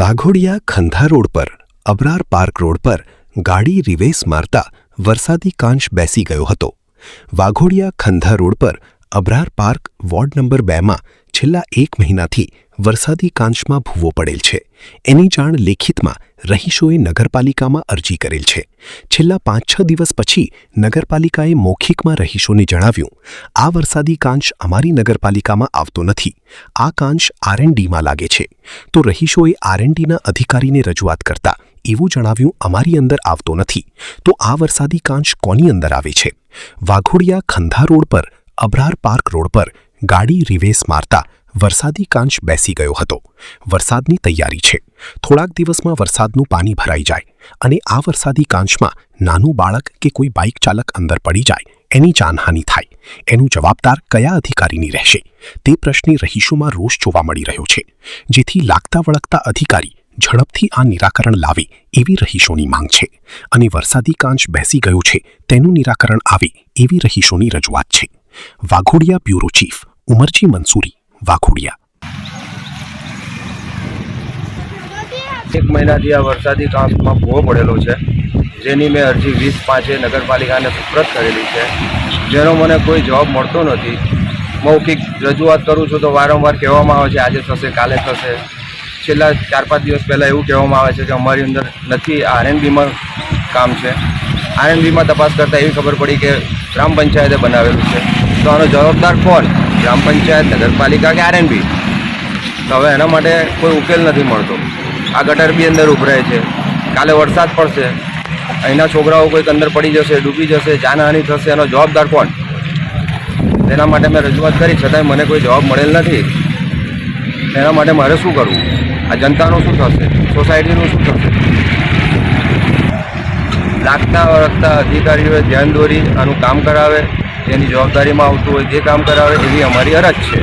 Waghodia ખંધા road પર Abrar park road પર ગાડી રિવેસ મારતા વરસાદી કાંચ બેસી ગયો હતો। વાઘોડિયા ખંધા રોડ પર અબરાર પાર્ક વોર્ડ નંબર 2માં છેલ્લા 1 મહિનાથી વરસાદી કાંચમાં ભૂવો પડેલ છે। એની જાણ લેખિતમાં રહીશોએ નગરપાલિકામાં અરજી કરેલ છે। છેલ્લા 5-6 દિવસ પછી નગરપાલિકાએ મૌખિકમાં રહીશોને જણાવ્યું, આ વરસાદી કાંચ અમારી નગરપાલિકામાં આવતો નથી, આ કાંચ R&Dમાં લાગે છે। તો રહીશોએ R&Dના અધિકારીને રજૂઆત કરતા એવું જણાવ્યું, અમારી અંદર આવતો નથી, તો આ વરસાદી કાંચ કોની અંદર આવે છે? વાઘોડિયા ખંધા રોડ પર અબરાર પાર્ક રોડ પર ગાડી રિવેસ મારતા વરસાદી કાંચ બેસી ગયો હતો। વરસાદની તૈયારી છે, થોડાક દિવસમાં વરસાદનું પાણી ભરાઈ જાય અને આ વરસાદી કાંચમાં નાનું બાળક કે કોઈ બાઇક ચાલક અંદર પડી જાય, એની જાનહાનિ થાય, એનું જવાબદાર કયા અધિકારીની રહેશે? તે પ્રશ્ને રહીશોમાં રોષ જોવા મળી રહ્યો છે, જેથી લાગતા વળગતા અધિકારી ઝડપથી આ નિરાકરણ લાવે એવી રહીશોની માંગ છે અને વરસાદી કાંચ બેસી ગયો છે તેનું નિરાકરણ આવે એવી રહીશોની રજૂઆત છે। Waghodia bureau chief Umarji Mansuri, Waghodia. 1 મહિનાથી આ વરસાદી કાંચમાં ભૂવો પડેલો છે, જેની મેં અરજી 20/5 નગરપાલિકાને સુપ્રત કરેલી છે, જેનો મને કોઈ જવાબ મળતો નથી। મૌખિક રજૂઆત કરું છું તો વારંવાર કહેવામાં આવે છે આજે થશે, કાલે થશે। છેલ્લા 4-5 દિવસ પહેલાં એવું કહેવામાં આવે છે કે અમારી અંદર નથી, R&Dમાં કામ છે। R&Dમાં તપાસ કરતાં એવી ખબર પડી કે ગ્રામ પંચાયતે બનાવેલું છે, તો આનો જવાબદાર કોણ? ગ્રામ પંચાયત, નગરપાલિકા કે R&D? તો હવે એના માટે કોઈ ઉકેલ નથી મળતો। આ ગટર બી અંદર ઉભરાય છે, કાલે વરસાદ પડશે, અહીંના છોકરાઓ કોઈક અંદર પડી જશે, ડૂબી જશે, જાનહાનિ થશે, એનો જવાબદાર કોણ? તેના માટે મેં રજૂઆત કરી, છતાંય મને કોઈ જવાબ મળેલ નથી। એના માટે મારે શું કરવું? આ જનતાનું શું થશે? સોસાયટીનું શું થશે? લાગતા વળગતા અધિકારીઓએ ધ્યાન દોરી આનું કામ કરાવે, જેની જવાબદારીમાં આવતું હોય તે કામ કરાવે એવી અમારી અરજ છે।